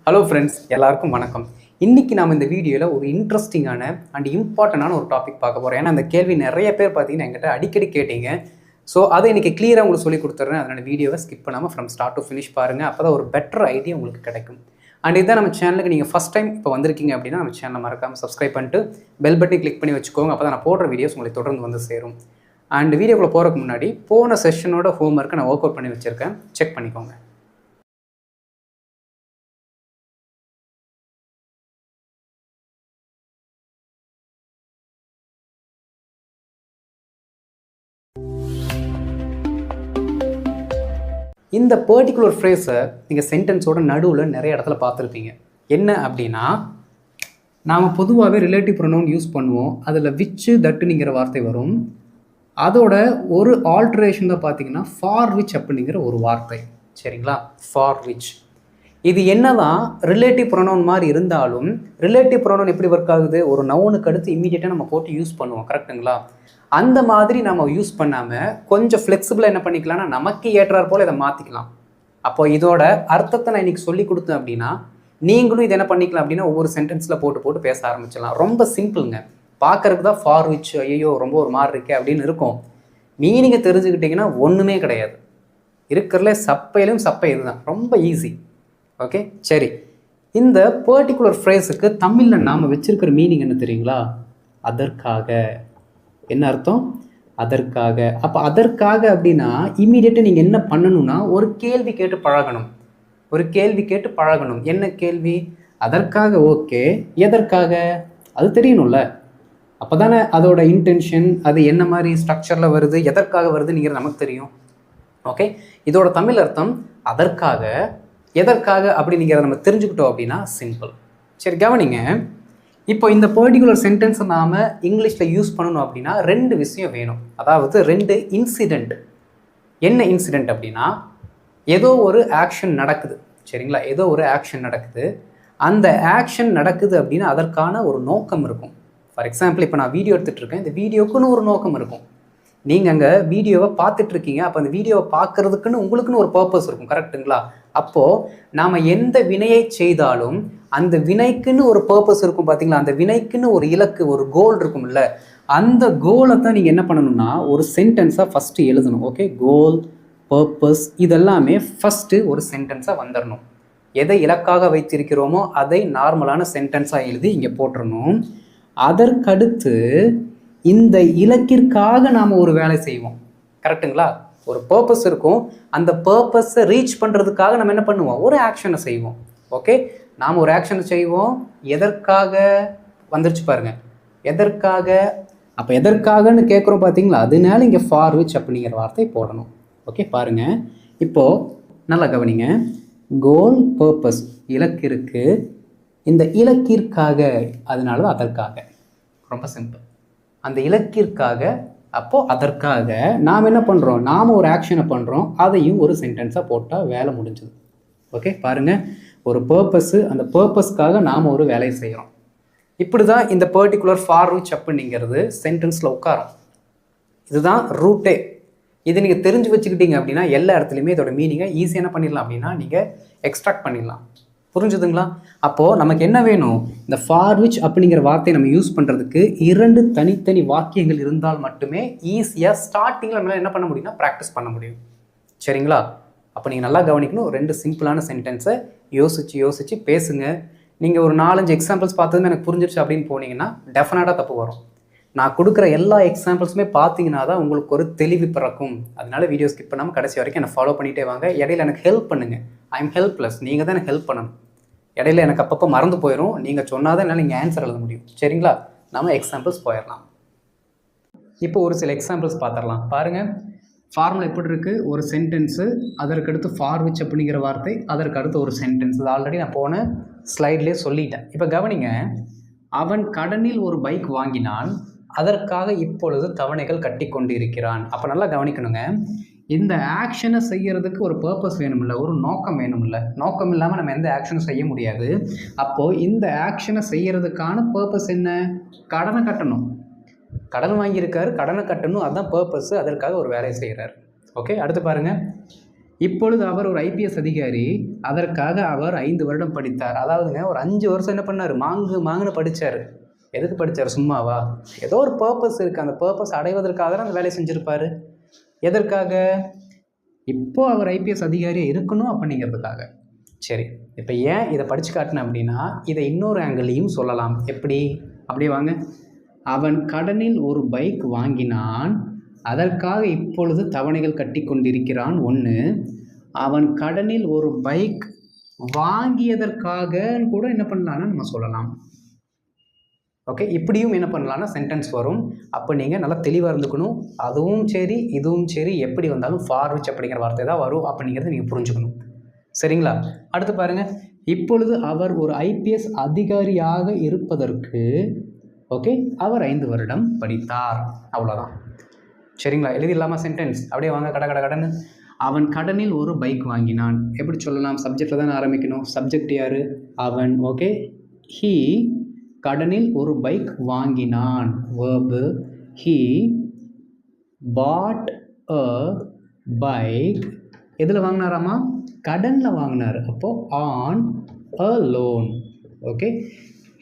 Hello friends, எல்லாருக்கும் வணக்கம். இன்றைக்கி நாம் இந்த வீடியோவில் ஒரு இன்ட்ரெஸ்டிங்கான அண்ட் இம்பார்ட்டண்டான ஒரு டாபிக் பார்க்க போகிறோம். ஏன்னா அந்த கேள்வி நிறைய பேர் பார்த்தீங்கன்னா என்கிட்ட அடிக்கடி கேட்டீங்க. ஸோ அதை இன்றைக்கி கிளியராக உங்களுக்கு சொல்லி கொடுத்துட்றேன். அதனால் வீடியோவை ஸ்கிப் பண்ணாமல் ஃப்ரம் ஸ்டார்ட் டு ஃபினிஷ் பாருங்கள். அப்போ தான் ஒரு பெட்டர் ஐடியா உங்களுக்கு கிடைக்கும். அண்ட் இதான் நம்ம சேனலுக்கு நீங்கள் ஃபஸ்ட் டைம் இப்போ வந்திருக்கீங்க அப்படின்னா நம்ம சேனலை மறக்காமல் சப்ஸ்கிரைப் பண்ணிட்டு பெல் பட்டனை கிளிக் பண்ணி வச்சுக்கோங்க. அப்போ தான் நான் போடுற வீடியோஸ் உங்களுக்கு தொடர்ந்து வந்து சேரும். அண்ட் வீடியோக்குள்ளே போகிறதுக்கு முன்னாடி போன செஷனோட ஹோம்ஒர்க்கை நான் ஒர்க் அவுட் பண்ணி வச்சுருக்கேன், செக் பண்ணிக்கோங்க. இந்த பர்டிகுலர் ஃப்ரேஸை நீங்கள் சென்டென்ஸோட நடுவில் நிறைய இடத்துல பார்த்துருப்பீங்க. என்ன அப்படின்னா, நாம் பொதுவாகவே ரிலேட்டிவ் ப்ரொனவுன் யூஸ் பண்ணுவோம். அதில் விச்சு தட்டுங்கிற வார்த்தை வரும். அதோட ஒரு ஆல்ட்ரேஷன் தான் பார்த்தீங்கன்னா ஃபார் விச் அப்படிங்கிற ஒரு வார்த்தை. சரிங்களா? For which. இது என்னதான் ரிலேட்டிவ் ப்ரொனவுன் மாதிரி இருந்தாலும் ரிலேட்டிவ் ப்ரொனவுன் எப்படி ஒர்க் ஆகுது? ஒரு நவுனுக்கு அடுத்து இமீடியட்டாக நம்ம போட்டு யூஸ் பண்ணுவோம். கரெக்டுங்களா? அந்த மாதிரி நம்ம யூஸ் பண்ணாமல் கொஞ்சம் ஃப்ளெக்சிபிளாக என்ன பண்ணிக்கலாம்னா நமக்கு ஏற்றார் போல் இதை மாற்றிக்கலாம். அப்போ இதோட அர்த்தத்தை நான் இன்றைக்கி சொல்லி கொடுத்தேன் அப்படின்னா நீங்களும் இதை என்ன பண்ணிக்கலாம் அப்படின்னா ஒவ்வொரு சென்டென்ஸில் போட்டு பேச ஆரம்பிச்சிடலாம். ரொம்ப சிம்பிளுங்க. பார்க்குறதுக்கு தான் ஃபார் விச் ஐயோ ரொம்ப ஒரு மாதிரி இருக்கே அப்படின்னு இருக்கும். மீனிங்கை தெரிஞ்சுக்கிட்டிங்கன்னா ஒன்றுமே கிடையாது. இருக்கிறதுல சப்பையிலும் சப்பை இதுதான். ரொம்ப ஈஸி. ஓகே, சரி. இந்த பர்டிகுலர் ஃப்ரேஸுக்கு தமிழில் நாம் வச்சிருக்கிற மீனிங் என்ன தெரியுங்களா? அதற்காக. என்ன அர்த்தம்? அதற்காக. அப்போ அதற்காக அப்படின்னா இமீடியட்டாக நீங்கள் என்ன பண்ணணும்னா ஒரு கேள்வி கேட்டு பழகணும். ஒரு கேள்வி கேட்டு பழகணும். என்ன கேள்வி? அதற்காக. ஓகே, எதற்காக? அது தெரியணும்ல. அப்போ தானே அதோட இன்டென்ஷன், அது என்ன மாதிரி ஸ்ட்ரக்சரில் வருது, எதற்காக வருதுங்கிறது நமக்கு தெரியும். ஓகே, இதோட தமிழ் அர்த்தம் அதற்காக. எதற்காக அப்படிங்கிறத நம்ம தெரிஞ்சுக்கிட்டோம் அப்படின்னா சிம்பிள். சரி, கவனிங்க. இப்போ இந்த பர்டிகுலர் சென்டென்ஸை நாம் இங்கிலீஷில் யூஸ் பண்ணணும் அப்படின்னா ரெண்டு விஷயம் வேணும். அதாவது ரெண்டு இன்சிடெண்ட். என்ன இன்சிடெண்ட் அப்படின்னா, ஏதோ ஒரு ஆக்ஷன் நடக்குது. சரிங்களா? ஏதோ ஒரு ஆக்ஷன் நடக்குது. அந்த ஆக்ஷன் நடக்குது அப்படின்னா அதற்கான ஒரு நோக்கம் இருக்கும். ஃபார் எக்ஸாம்பிள், இப்போ நான் வீடியோ எடுத்துகிட்டு இருக்கேன். இந்த வீடியோக்குன்னு ஒரு நோக்கம் இருக்கும். நீங்கள் அங்கே வீடியோவை பார்த்துட்ருக்கீங்க. அப்போ அந்த வீடியோவை பார்க்குறதுக்குன்னு உங்களுக்குன்னு ஒரு பர்பஸ் இருக்கும். கரெக்டுங்களா? அப்போது நாம் எந்த வினையை செய்தாலும் அந்த வினைக்குன்னு ஒரு பர்பஸ் இருக்கும். பார்த்தீங்களா? அந்த வினைக்குன்னு ஒரு இலக்கு, ஒரு கோல் இருக்கும்ல. அந்த கோலை தான் நீங்கள் என்ன பண்ணணும்னா ஒரு சென்டென்ஸாக ஃபஸ்ட்டு எழுதணும். ஓகே, கோல், பர்பஸ் இதெல்லாமே ஃபஸ்ட்டு ஒரு சென்டென்ஸாக வந்துடணும். எதை இலக்காக வைத்திருக்கிறோமோ அதை நார்மலான சென்டென்ஸாக எழுதி இங்கே போட்டுடணும். அதற்கடுத்து இந்த இலக்கிற்காக நாம் ஒரு வேலை செய்வோம். கரெக்டுங்களா? ஒரு பர்பஸ் இருக்கும். அந்த பர்பஸை ரீச் பண்ணுறதுக்காக நம்ம என்ன பண்ணுவோம்? ஒரு ஆக்ஷனை செய்வோம். ஓகே, நாம் ஒரு ஆக்ஷனை செய்வோம். எதற்காக வந்துருச்சு பாருங்க. எதற்காக. அப்போ எதற்காகன்னு கேட்குறோம் பார்த்தீங்களா? அதனால இங்கே ஃபார் விச் அப்படிங்கிற வார்த்தை போடணும். ஓகே, பாருங்க. இப்போது நல்லா கவனிங்க. கோல், பர்பஸ், இலக்கு இருக்குது. இந்த இலக்கிற்காக, அதனால தான் அதற்காக. ரொம்ப சிம்பிள். அந்த இலக்கிற்காக, அப்போது அதற்காக நாம் என்ன பண்ணுறோம்? நாம் ஒரு ஆக்ஷனை பண்ணுறோம். அதையும் ஒரு சென்டென்ஸாக போட்டால் வேலை முடிஞ்சது. ஓகே, பாருங்கள். ஒரு பர்பஸ்ஸு, அந்த பர்பஸ்க்காக நாம் ஒரு வேலையை செய்கிறோம். இப்படி தான் இந்த பர்டிகுலர் ஃபார் விச் அப்படிங்கிறது சென்டென்ஸில் உட்காரும். இதுதான் ரூட்டே. இது நீங்கள் தெரிஞ்சு வச்சுக்கிட்டீங்க அப்படின்னா எல்லா இடத்துலையுமே இதோட மீனிங்கை ஈஸியாக என்ன பண்ணிடலாம் அப்படின்னா நீங்கள் எக்ஸ்ட்ராக்ட் பண்ணிடலாம். புரிஞ்சுதுங்களா? அப்போது நமக்கு என்ன வேணும்? இந்த ஃபார் விச் அப்படிங்கிற வார்த்தையை நம்ம யூஸ் பண்ணுறதுக்கு இரண்டு தனித்தனி வாக்கியங்கள் இருந்தால் மட்டுமே ஈஸியாக ஸ்டார்டிங்கில் நம்மளால் என்ன பண்ண முடியும்னா ப்ராக்டிஸ் பண்ண முடியும். சரிங்களா? அப்போ நீங்கள் நல்லா கவனிக்கணும். ரெண்டு சிம்பிளான சென்டென்ஸை யோசித்து பேசுங்க. நீங்கள் ஒரு 4-5 எக்ஸாம்பிள்ஸ் பார்த்ததுமே எனக்கு புரிஞ்சிருச்சு அப்படின்னு போனீங்கன்னா டெஃபினட்டாக தப்பு வரும். நான் கொடுக்குற எல்லா எக்ஸாம்பிள்ஸுமே பார்த்தீங்கன்னா தான் உங்களுக்கு ஒரு தெளிவு பிறக்கும். அதனால வீடியோ ஸ்கிப் பண்ணாமல் கடைசி வரைக்கும் என்னை ஃபாலோ பண்ணிகிட்டே வாங்க. இடையில எனக்கு ஹெல்ப் பண்ணுங்கள். I am helpless. நீங்கள் தான் எனக்கு ஹெல்ப் பண்ணணும். இடையில எனக்கு அப்பப்போ மறந்து போயிடும். நீங்கள் சொன்னால் தான் என்னால் நீங்கள் ஆன்சர் எழுத முடியும். சரிங்களா? நம்ம எக்ஸாம்பிள்ஸ் போயிடலாம். இப்போ ஒரு சில எக்ஸாம்பிள்ஸ் பார்த்துடலாம். பாருங்கள். ஃபார்முலா எப்படி இருக்குது? ஒரு சென்டென்ஸு, அதற்கடுத்து ஃபார் விச் அப்படிங்கிற வார்த்தை, அதற்கடுத்து ஒரு சென்டென்ஸ். இது ஆல்ரெடி நான் போன ஸ்லைட்லேயே சொல்லிட்டேன். இப்போ கவனிங்க. அவன் கடனில் ஒரு பைக் வாங்கினான். அதற்காக இப்பொழுது தவணைகள் கட்டி கொண்டு இருக்கிறான். அப்போ நல்லா கவனிக்கணுங்க. இந்த ஆக்ஷனை செய்கிறதுக்கு ஒரு பர்பஸ் வேணுமில்ல, ஒரு நோக்கம் வேணுமில்ல. நோக்கம் இல்லாமல் நம்ம எந்த ஆக்ஷனும் செய்ய முடியாது. அப்போது இந்த ஆக்ஷனை செய்கிறதுக்கான பர்பஸ் என்ன? கடனை கட்டணும். கடன் வாங்கியிருக்காரு, கடனை கட்டணும். அதுதான் பர்பஸ். அதற்காக ஒரு வேலையை செய்கிறார். ஓகே, அடுத்து பாருங்கள். இப்பொழுது அவர் ஒரு ஐபிஎஸ் அதிகாரி, அதற்காக அவர் 5 வருடம் படித்தார். அதாவதுங்க ஒரு 5 வருஷம் என்ன பண்ணார், மாங்குன்னு படித்தார். எதுக்கு படித்தார், சும்மாவா? ஏதோ ஒரு பர்பஸ் இருக்குது, அந்த பர்பஸ் அடைவதற்காக தான் அந்த வேலையை செஞ்சுருப்பார். எதற்காக? இப்போ அவர் ஐபிஎஸ் அதிகாரியாக இருக்கணும் அப்படிங்கிறதுக்காக. சரி, இப்போ ஏன் இதை படித்து காட்டினேன் அப்படின்னா, இதை இன்னொரு ஆங்கிளையும் சொல்லலாம். எப்படி? அப்படியே வாங்க. அவன் கடனில் ஒரு பைக் வாங்கினான், அதற்காக இப்பொழுது தவணைகள் கட்டி கொண்டிருக்கிறான். 1. அவன் கடனில் ஒரு பைக் வாங்கியதற்காக கூட என்ன பண்ணலான்னு நம்ம சொல்லலாம். ஓகே, இப்படியும் என்ன பண்ணலான்னா சென்டென்ஸ் வரும். அப்போ நீங்கள் நல்லா தெளிவாக இருந்துக்கணும். அதுவும் சரி இதுவும் சரி, எப்படி வந்தாலும் ஃபார் விச் அப்படிங்கிற வார்த்தை தான் வரும் அப்படிங்கிறத நீங்கள் புரிஞ்சுக்கணும். சரிங்களா? அடுத்து பாருங்கள். இப்பொழுது அவர் ஒரு ஐபிஎஸ் அதிகாரியாக இருப்பதற்கு ஓகே அவர் 5 வருடம் படித்தார். அவ்வளோதான். சரிங்களா? எழுதிடலாமா சென்டென்ஸ்? அப்படியே வாங்க கடன்னு. அவன் கடனில் ஒரு பைக் வாங்கினான். எப்படி சொல்லலாம்? சப்ஜெக்டில் தான் ஆரம்பிக்கணும். சப்ஜெக்ட் யார்? அவன். ஓகே, ஹீ கடனில் ஒரு பைக் வாங்கினான். Verb he pot a bike. எதில் வாங்கினாராமா? கடனில் வாங்கினார். அப்போது on a loan. Okay,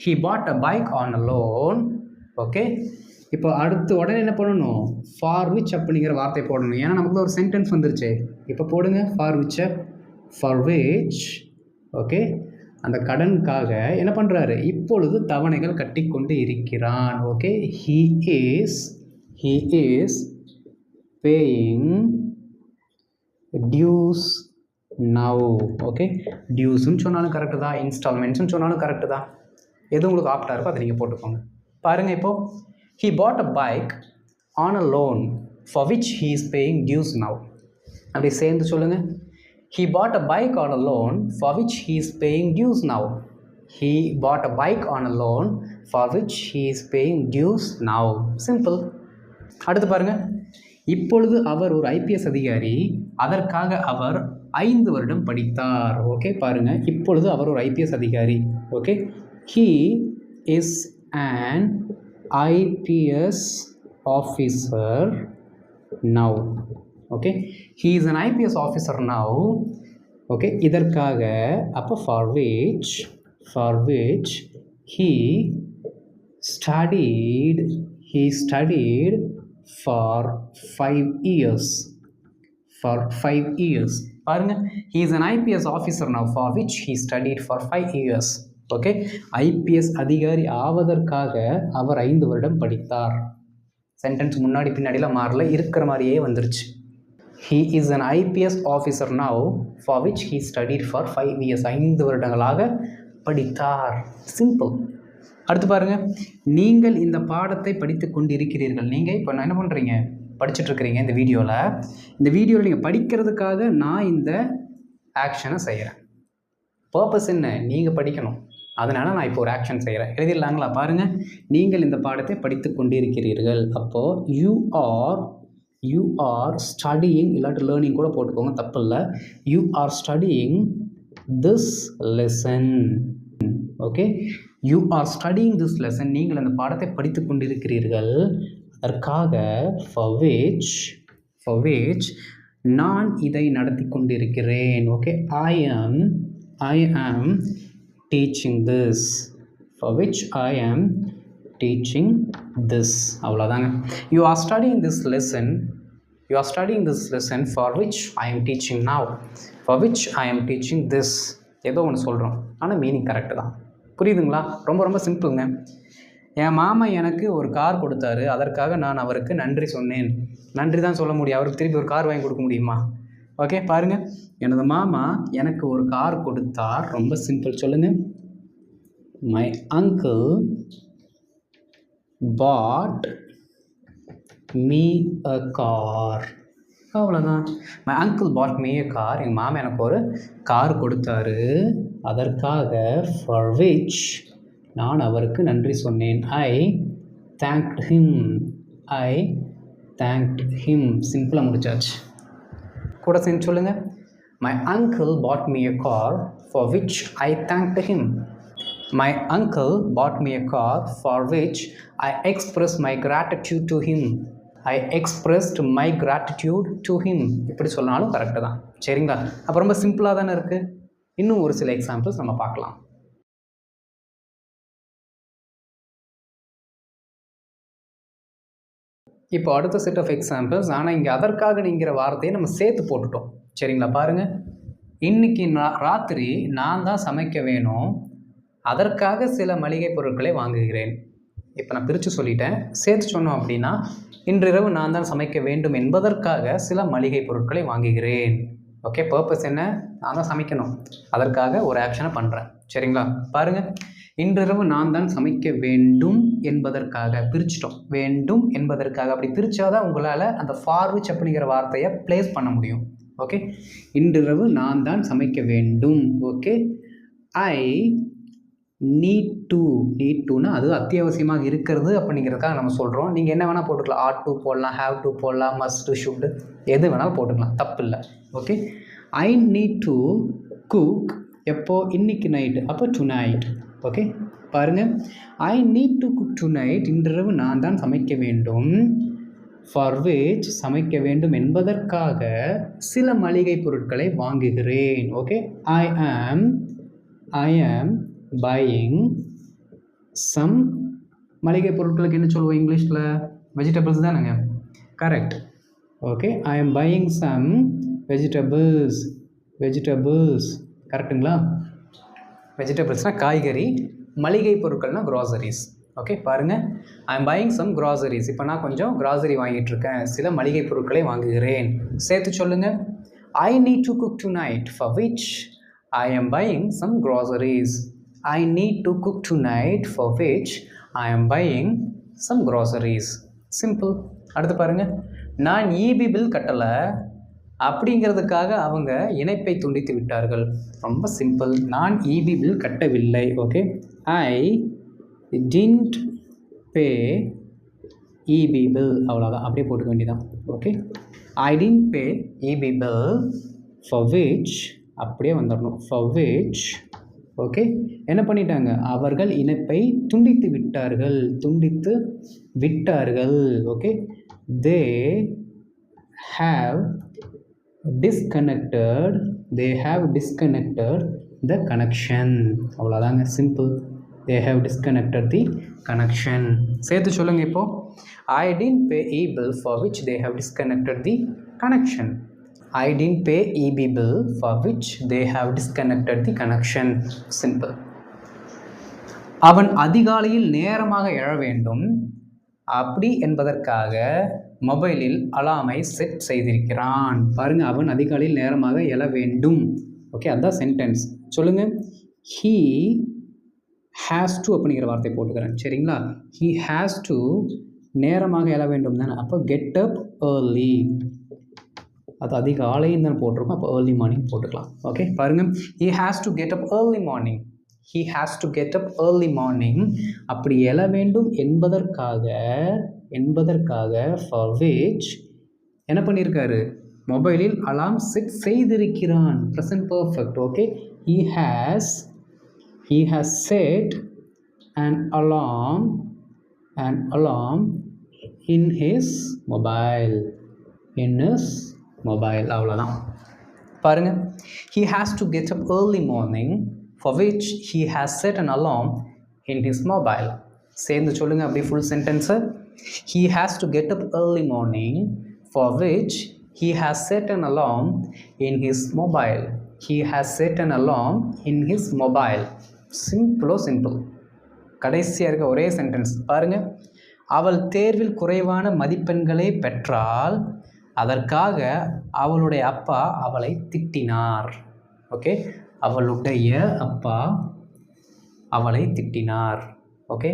he pot a bike on a loan. Okay, இப்போ அடுத்து உடனே என்ன பண்ணணும்? ஃபார் விச் அப்படிங்கிற வார்த்தை போடணும். ஏன்னா நமக்கு ஒரு சென்டென்ஸ் வந்துருச்சு. இப்போ போடுங்க ஃபார் விச்சை. ஃபார் விச் ஓகே அந்த கடனுக்காக என்ன பண்ணுறாரு? இப்பொழுது தவணைகள் கட்டி கொண்டு இருக்கிறான். Okay, he is paying dues now. Okay, டியூஸ்ன்னு சொன்னாலும் கரெக்டு தான், இன்ஸ்டால்மெண்ட்ஸ்னு சொன்னாலும் கரெக்டு தான். எது உங்களுக்கு ஆப்டாக இருக்கோ அதை நீங்கள் போட்டுக்கோங்க. பாருங்கள், இப்போது he bought a bike on a loan for which he is paying dues now. அப்படி சேர்ந்து சொல்லுங்கள். He bought a bike on a loan for which he is paying dues now. He bought a bike on a loan for which he is paying dues now. Simple. அடுத்து பாருங்கள். இப்பொழுது அவர் ஒரு IPS அதிகாரி, அதற்காக அவர் 5 வருடம் படித்தார். ஓகே, பாருங்கள். இப்பொழுது அவர் ஒரு ஐபிஎஸ் அதிகாரி. Okay, he is an IPS officer now. Okay, he is an IPS officer now. Okay, இதற்காக அப்போ for which he studied for 5 years. பாருங்க, he is an IPS officer now for which he studied for 5 years. Okay, IPS அதிகாரி ஆவதற்காக அவர் 5 வருடம் படித்தார். Sentence முன்னாடி பின்னாடிலாம் மாறல, இருக்கிற மாதிரியே வந்துருச்சு. he is an IPS officer now for which he studied for 5 years. 5 வருடங்களாக படித்தார். சிம்பிள். அடுத்து பாருங்கள். நீங்கள் இந்த பாடத்தை படித்து கொண்டு இருக்கிறீர்கள். நீங்கள் இப்போ என்ன பண்ணுறீங்க? படிச்சுட்ருக்கிறீங்க. இந்த வீடியோவில் நீங்கள் படிக்கிறதுக்காக நான் இந்த ஆக்ஷனை செய்கிறேன். பர்பஸ் என்ன? நீங்கள் படிக்கணும். அதனால் நான் இப்போ ஒரு ஆக்ஷன் செய்கிறேன். எழுதிடலாங்களா? பாருங்கள். நீங்கள் இந்த பாடத்தை படித்து கொண்டிருக்கிறீர்கள். அப்போது யூ ஆர் ஸ்டடியிங், இல்லாட்டி லேர்னிங் கூட போட்டுக்கோங்க, தப்பு இல்லை. You are studying this lesson. Okay, you are studying this lesson. நீங்கள் அந்த பாடத்தை படித்து கொண்டிருக்கிறீர்கள். அதற்காக for which நான் இதை நடத்தி கொண்டிருக்கிறேன். Okay, I am teaching this. For which I am teaching this. அவ்வளோதாங்க. You are studying this lesson for which I am teaching now. For which I am teaching this. ஏதோ ஒன்று சொல்கிறோம், ஆனால் மீனிங் கரெக்டு தான். புரியுதுங்களா? ரொம்ப ரொம்ப சிம்பிளுங்க. என் மாமா எனக்கு ஒரு கார் கொடுத்தாரு, அதற்காக நான் அவருக்கு நன்றி சொன்னேன். நன்றி தான் சொல்ல முடியும், அவருக்கு திருப்பி ஒரு கார் வாங்கி கொடுக்க முடியுமா? ஓகே, பாருங்கள். எனது மாமா எனக்கு ஒரு கார் கொடுத்தார். ரொம்ப சிம்பிள். சொல்லுங்கள். My uncle bought me a car. அவ்வளோதான். My uncle bought me a car. எங்கள் மாமா எனக்கு ஒரு கார் கொடுத்தாரு, அதற்காக for which நான் அவருக்கு நன்றி சொன்னேன். I thanked him. சிம்பிளாக முடிச்சாச்சு. கூட சேர்ந்து சொல்லுங்கள். My uncle bought me a car for which I thanked him. My uncle bought me a car for which I expressed my gratitude to him. I expressed my gratitude to him. இப்படி சொன்னாலும் correct தான். சரிங்களா? அப்போ ரொம்ப சிம்பிளாக தானே இருக்குது. இன்னும் ஒரு சில எக்ஸாம்பிள்ஸ் நம்ம பார்க்கலாம். இப்போ அடுத்த செட் ஆஃப் எக்ஸாம்பிள்ஸ். ஆனால் இங்கே அதற்காக நீங்கிற வார்த்தையை நம்ம சேர்த்து போட்டுட்டோம். சரிங்களா? பாருங்கள், இன்னைக்கு ராத்திரி நான் தான் சமைக்க வேணும், அதற்காக சில மளிகை பொருட்களை வாங்குகிறேன். இப்போ நான் பிரித்து சொல்லிட்டேன். சேர்த்து சொன்னோம் அப்படின்னா, இன்றிரவு நான் தான் சமைக்க வேண்டும் என்பதற்காக சில மளிகை பொருட்களை வாங்குகிறேன். ஓகே, பர்பஸ் என்ன? நான் தான் சமைக்கணும், அதற்காக ஒரு ஆக்ஷனை பண்ணுறேன். சரிங்களா? பாருங்கள், இன்றிரவு நான் தான் சமைக்க வேண்டும் என்பதற்காக பிரிச்சிட்டோம். வேண்டும் என்பதற்காக. அப்படி பிரித்தாதான் உங்களால் அந்த ஃபார் விச் அப்படிங்கிற வார்த்தையை ப்ளேஸ் பண்ண முடியும். ஓகே, இன்றிரவு நான் தான் சமைக்க வேண்டும். ஓகே, ஐ நீட் டுனா அது அத்தியாவசியமாக இருக்கிறது அப்படிங்கிறதுக்காக நம்ம சொல்கிறோம். நீங்கள் என்ன வேணால் போட்டுக்கலாம். ஆட் டு போடலாம், ஹேவ் டு போடலாம், மஸ்ட், ஷுட், எது வேணாலும் போட்டுக்கலாம், தப்பு இல்லை. Okay, I need to cook எப்போ? இன்னைக்கு நைட்டு, அப்போ டு நைட். ஓகே, பாருங்கள், ஐ need to cook to night, இன்றிரவு நான் தான் சமைக்க வேண்டும். ஃபார் விச், சமைக்க வேண்டும் என்பதற்காக சில மளிகை பொருட்களை வாங்குகிறேன். ஓகே, ஐ ஆம் பையிங் சம். மளிகை பொருட்களுக்கு என்ன சொல்லுவோம் இங்கிலீஷில்? வெஜிடபிள்ஸ் தானேங்க. கரெக்ட். ஓகே, ஐ ஆம் பையிங் சம் வெஜிடபிள்ஸ். கரெக்டுங்களா? வெஜிடபிள்ஸ்னால் காய்கறி, மளிகை பொருட்கள்னால் க்ராசரிஸ். ஓகே, பாருங்கள், I am buying some groceries. இப்போ நான் கொஞ்சம் க்ராசரி வாங்கிட்டுருக்கேன், சில மளிகை பொருட்களை வாங்குகிறேன். சேர்த்து சொல்லுங்கள். I need to cook tonight, for which I am buying some groceries. I need to cook tonight, for which I am buying some groceries. Simple. அடுத்து பாருங்கள், நான் இபி பில் கட்டலை அப்படிங்கிறதுக்காக அவங்க இணைப்பை துண்டித்து விட்டார்கள். ரொம்ப சிம்பிள். நான் இபி பில் கட்டவில்லை. Okay, I didn't pay EB bill. அவ்வளோதான், அப்படியே போட்டுக்க வேண்டியதான். Okay, I didn't pay EB bill, for which, அப்படியே வந்துடணும், ஃபார் விச். ஓகே, என்ன பண்ணிட்டாங்க? அவர்கள் இணைப்பை துண்டித்து விட்டார்கள். Okay, they have disconnected the connection. அவ்வளோதாங்க, simple. they have disconnected the connection. சேர்த்து சொல்லுங்க. இப்போ I didn't pay e bill for which they have disconnected the connection. I didn't pay EB bill for which they have disconnected the connection. simple. அவன் அதிகாலையில் நேரமாக எழ வேண்டும், அப்படி என்பதற்காக மொபைலில் அலாமை செட் செய்திருக்கிறான். பாருங்க, அவன் அதிகாலையில் நேரமாக எழ வேண்டும். ஓகே, அதுதான் சென்டென்ஸ். சொல்லுங்க. he has to அப்படிங்கிற வார்த்தை போட்டுக்கிறேன். சரிங்களா? he has to நேரமாக எழ வேண்டும் தானே. அப்போ கெட் அப் ஏர்லி, அது அதிகாலைன்னு தான் போட்டிருக்கோம். அப்போ ஏர்லி மார்னிங் போட்டுக்கலாம். ஓகே, பாருங்க, he has to get up early morning. he has to get up early morning. அப்படி எழ வேண்டும் என்பதற்காக for which என்ன பண்ணியிருக்காரு? மொபைலில் அலாம் செட் செய்திருக்கிறான். present perfect. Okay, he has set an alarm in his mobile. அவ்வளோதான். பாருங்க, he has to get up early morning, for which he has set an alarm in his mobile. சேர்ந்து சொல்லுங்க அப்படி full சென்டென்ஸை. he has to get up early morning, for which he has set an alarm in his mobile. he has set an alarm in his mobile. Simple. கடைசியாக இருக்க ஒரே sentence பாருங்க. அவள் தேர்வில் குறைவான மதிப்பெண்களை பெற்றால் அதற்காக அவளுடைய அப்பா அவளை திட்டினார். ஓகே, அவளுடைய அப்பா அவளை திட்டினார். ஓகே,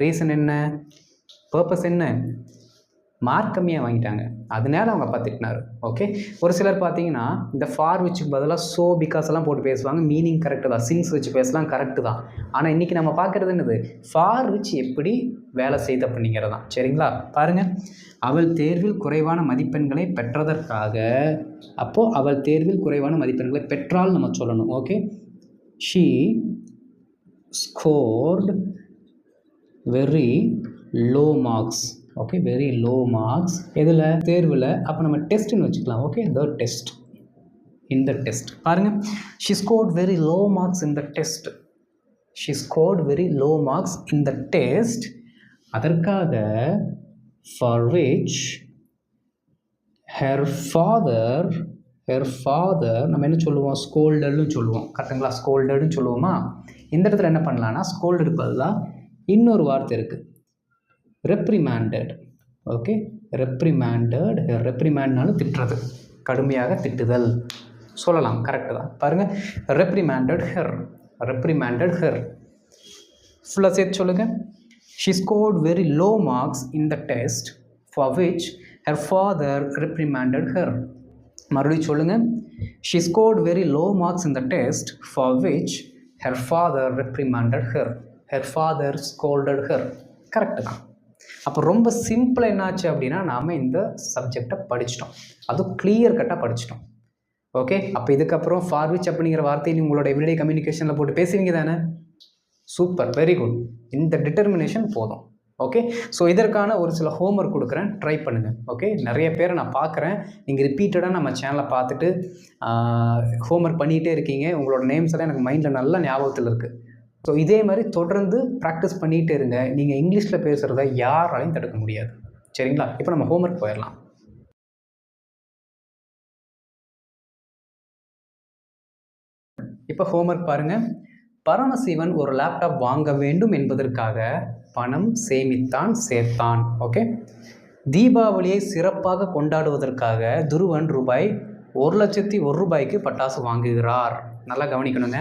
ரீசன் என்ன? பர்பஸ் என்ன? மார்க் கம்மியாக வாங்கிட்டாங்க, அதனால அவங்க அப்பா திட்டினார். ஓகே, ஒரு சிலர் பார்த்தீங்கன்னா இந்த ஃபார் விச்சுக்கு பதிலாக ஸோ பிகாஸ் எல்லாம் போட்டு பேசுவாங்க. மீனிங் கரெக்டு தான், சின்ஸ் வச்சு பேசலாம், கரெக்டு தான். ஆனால் இன்றைக்கி நம்ம பார்க்குறது என்னது? ஃபார் விச் எப்படி வேலை செய்து அப்படிங்கிறது தான். சரிங்களா? பாருங்கள், அவள் தேர்வில் குறைவான மதிப்பெண்களை பெற்றதற்காக, அப்போது அவள் தேர்வில் குறைவான மதிப்பெண்களை பெற்றால் நம்ம சொல்லணும். Okay, she scored very low marks. Okay, very low marks இதில் தேர்வில். அப்போ நம்ம டெஸ்ட்டுன்னு வச்சுக்கலாம். ஓகே, த டெஸ்ட், இந்த டெஸ்ட் பாருங்கள். She scored very low marks in the test. She scored very low marks in the test. அதற்காக ஃபார் விச் ஹெர் ஃபாதர் நம்ம என்ன சொல்லுவோம், ஸ்கோல்டட்னு சொல்லுவோம். கரெக்டுங்களா, ஸ்கோல்டட்னு சொல்லுவோமா. இந்த இடத்துல என்ன பண்ணலான்னா ஸ்கோல்டடு பதிலாக இன்னொரு வார்த்தை இருக்குது, ரெப்ரிமேண்டட். ஓகே, ரெப்ரிமேண்டட். ரெப்ரிமேண்ட்னாலும் திட்டுறது, கடுமையாக திட்டுதல் சொல்லலாம். கரெக்டு தான். பாருங்கள், ரெப்ரிமேண்டட் ஹெர். ஃபுல்லாக சேர்த்து சொல்லுங்கள். She scored very low marks in the test for which her father reprimanded her. மறுபடியும் சொல்லுங்கள். She scored very low marks in the test for which her father reprimanded her. Her father scolded her. Correct தான். அப்போ ரொம்ப சிம்பிளாக என்னாச்சு அப்படின்னா நாம் இந்த சப்ஜெக்டை படிச்சிட்டோம், அதுவும் கிளியர் கட்டாக படிச்சிட்டோம். ஓகே, அப்போ இதுக்கப்புறம் ஃபார் விச் அப்படிங்கிற வார்த்தையை உங்களோட எவ்ரிடே கம்யூனிகேஷனில் போட்டு பேசுவீங்க தானே. Super, very good. இந்த டிட்டர்மினேஷன் போதும். ஓகே, ஸோ இதற்கான ஒரு சில ஹோம்ஒர்க் கொடுக்குறேன், ட்ரை பண்ணுங்கள். ஓகே, நிறைய பேரை நான் பார்க்குறேன், நீங்கள் ரிப்பீட்டடாக நம்ம சேனலை பார்த்துட்டு ஹோம்ஒர்க் பண்ணிகிட்டே இருக்கீங்க. உங்களோட நேம்ஸ் எல்லாம் எனக்கு மைண்டில் நல்ல ஞாபகத்தில் இருக்குது. ஸோ இதே மாதிரி தொடர்ந்து ப்ராக்டிஸ் பண்ணிகிட்டே இருங்க. நீங்கள் இங்கிலீஷில் பேசுகிறத யாராலையும் தடுக்க முடியாது. சரிங்களா, இப்போ நம்ம ஹோம்ஒர்க் போயிடலாம். இப்போ ஹோம்ஒர்க் பாருங்கள். பரமசிவன் ஒரு லேப்டாப் வாங்க வேண்டும் என்பதற்காக பணம் சேர்த்தான். ஓகே, தீபாவளியை சிறப்பாக கொண்டாடுவதற்காக துருவன் ரூபாய் 1,01,000 பட்டாசு வாங்குகிறார். நல்லா கவனிக்கணுங்க.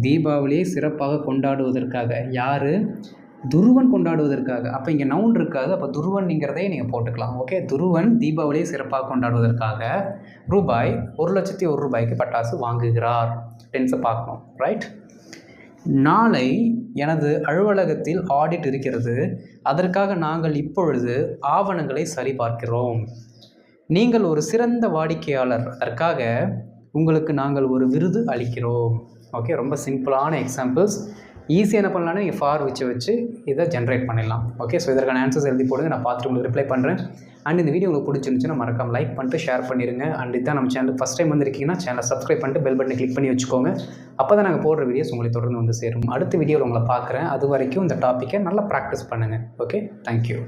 தீபாவளியை சிறப்பாக கொண்டாடுவதற்காக யார்? துருவன் கொண்டாடுவதற்காக. அப்போ இங்கே நவுன் இருக்காது, அப்போ துருவன்ங்கிறதே நீங்கள் போட்டுக்கலாம். ஓகே, துருவன் தீபாவளியை சிறப்பாக கொண்டாடுவதற்காக ரூபாய் 1,01,000 பட்டாசு வாங்குகிறார். டென்ஸை பார்க்கணும். ரைட். நாளை எனது அலுவலகத்தில் ஆடிட் இருக்கிறது, அதற்காக நாங்கள் இப்பொழுது ஆவணங்களை சரிபார்க்கிறோம். நீங்கள் ஒரு சிறந்த வாடிக்கையாளர், அதற்காக உங்களுக்கு நாங்கள் ஒரு விருது அளிக்கிறோம். ஓகே, ரொம்ப சிம்பிளான எக்ஸாம்பிள்ஸ். ஈஸியாக என்ன பண்ணலான்னு நீங்கள் ஃபார் வச்சு இதை ஜென்ரேட் பண்ணிடலாம். ஓகே, ஸோ இதற்கான ஆன்சர்ஸ் எழுதி போடுங்க, நான் பார்த்துட்டு உங்களுக்கு ரிப்ளை பண்ணுறேன். அண்ட் இந்த வீடியோ உங்களுக்கு பிடிச்சிருந்துச்சுன்னா மறக்காம லைக் பண்ணிட்டு ஷேர் பண்ணிடுங்க. அண்ட் இதான் நம்ம சேனல் ஃபஸ்ட் டைம் வந்திருக்கீங்கன்னா சேனலை சப்ஸ்கிரைப் பண்ணிட்டு பெல் பட்டனை கிளிக் பண்ணி வச்சுக்கோங்க. அப்போ தான் நாங்கள் போடுற வீடியோஸ் உங்களுக்கு தொடர்ந்து வந்து சேரும். அடுத்த வீடியோவில் உங்களை பார்க்குறேன். அது வரைக்கும் இந்த டாப்பிக்கை நல்லா ப்ராக்டிஸ் பண்ணுங்கள். Okay, thank you.